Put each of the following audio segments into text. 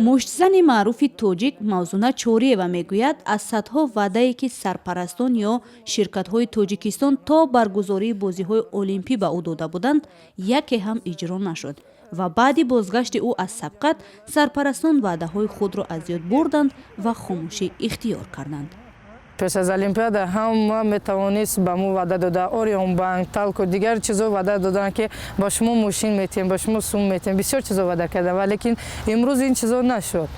муштзани маъруфи тоҷик Мавзуна Чориева мегӯяд, аз садҳо ваъдае ки сарпарастон ё ширкатҳои Тоҷикистон то баргузории бозиҳои олимпӣ ба ӯ дода буданд, яке ҳам иҷро нашуд ва баъди бозгашти ӯ аз сабқат сарпарастон ваъдаҳои худро аз ёд бурданд ва хомӯшӣ ихтиёр карданд. пеш аз олимпиада ҳама метавонист ба мо ваъда дода, Орион банк, Талко, дигар чизо ваъда доданд ки ба шумо мошин метиҳем, ба шумо сум метиҳем, бисёр чизо ваъда карданд, ва лекин имрӯз ин чизо нашуд.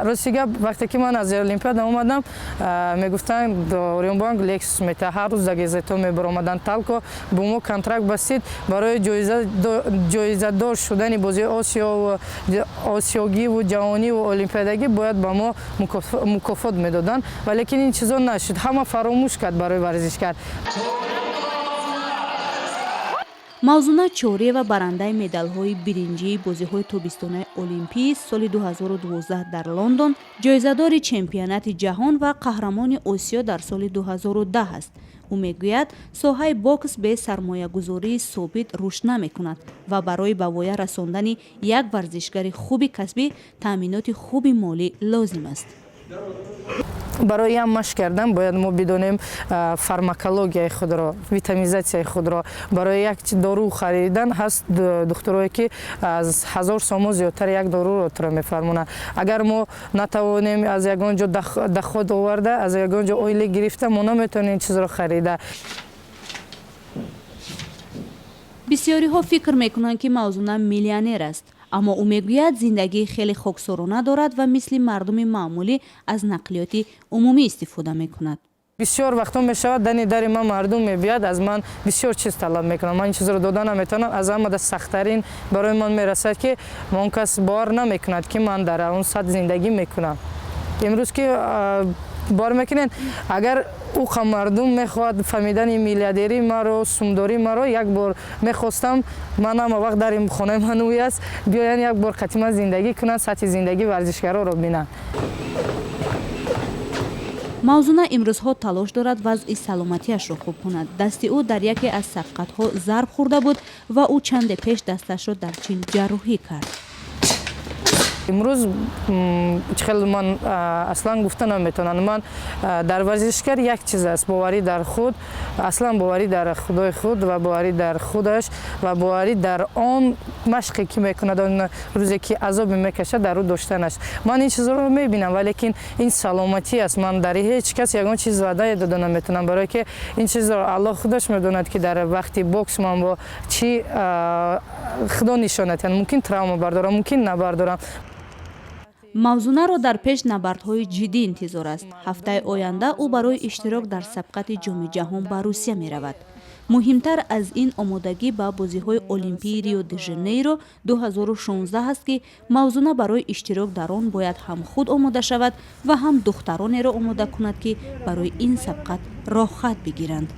Рости гап, вақте ки ман аз олимпиада омадам, мегуфтанд Орион банк Lexus метиҳад, ҳар рӯз дар газета мебаромаданд, Талко бо мо контракт бастид барои ҷоизадор шудани бозии осиёгиву ҷаҳониву олимпиадагӣ бояд ба мо мукофот медоданд, ва лекин ин чизо нашуд. Ҳама фаромӯш кард барои варзишкар. Мавзуна Чориева барандаи медалҳои биринҷии бозиҳои тобистонаи олимпии соли 2012 дар Лондон, ҷоизадори чемпионати ҷаҳон ва қаҳрамони Осиё дар соли 2010 аст. ӯ мегӯяд, соҳаи бокс бе сармоягузории собит рушд намекунад ва барои ба воя расондани як варзишгари хуби касбӣ таъминоти хуби молӣ лозим аст. барои ям машқ кардан бояд мо бидонем фармакологияи худро, витаминизатсияи худро. Барои як дору харидан ҳаст духтурое ки аз 1000 сом зиёдтар як доруро туро мефармонанд. Агар мо натавонем аз ягон ҷо доход оварда, аз ягон ҷо оиле гирифта, мо наметавонем ин чизро харида. бисёриҳо фикр мекунанд ки Мавзуна миллионер аст, аммо ӯ мегӯяд, зиндагии хеле хоксорона дорад ва мисли мардуми маъмулӣ аз нақлиёти умумӣ истифода мекунад. бисёр вақтҳо мешавад дани дари ман мардум мебиёяд, аз ман бисёр чиз талаб мекунад, ман ин чизро дода наметавонам. Аз ҳамада сахттарин барои ман мерасад ки он кас бовар намекунад ки ман дар он сатҳ зиндагӣ мекунам. Имрӯз ки бор мекунед, агар уқа мардум мехоҳад фаҳмидани миллиардерии маро, сумдории маро, як бор мехостам ман ҳама вақт дари хонаи ман ӯй аст, биёян як бор қатима зиндагӣ кунанд, сатҳи зиндагии варзишгароро бинанд. Мавзуна имрӯзҳо талош дорад вазъи саломатиашро хуб кунад. Дасти ӯ дар яке аз сабқатҳо зарб хӯрда буд ва ӯ чанде пеш дасташро дар чин ҷарроҳӣ кард. имрӯз хел ман аслан гуфта наметавонам. Ман дар варзишкар як чиз аст, боварӣ дар худ, аслан боварӣ дар худои худ ва боварӣ дар худаш ва боварӣ дар он машқе ки мекунад, он рӯзе ки азобе мекашад, дар ӯ доштанаш. Ман ин чизро мебинам, ва лекин ин саломатӣ аст. Ман дар ҳеҷ кас ягон чиз ваъда дода наметавонам, барое ки ин чизро Аллоҳ худаш медонад ки дар вақти бокс ман бо чӣ худо нишонад, мумкин травма бардорам, мумкин набардорам. Мавзунаро дар пеш набардҳои ҷиддӣ интизор аст. Ҳафтаи оянда ӯ барои иштирок дар сабқати ҷоми ҷаҳон ба Русия меравад. Муҳимтар аз ин омодагӣ ба бозиҳои олимпии Рио де Жанейро 2016 аст ки Мавзуна барои иштирок дар он бояд ҳам худ омода шавад ва ҳам духтаронеро омода кунад ки барои ин сабқат роҳхат бигиранд.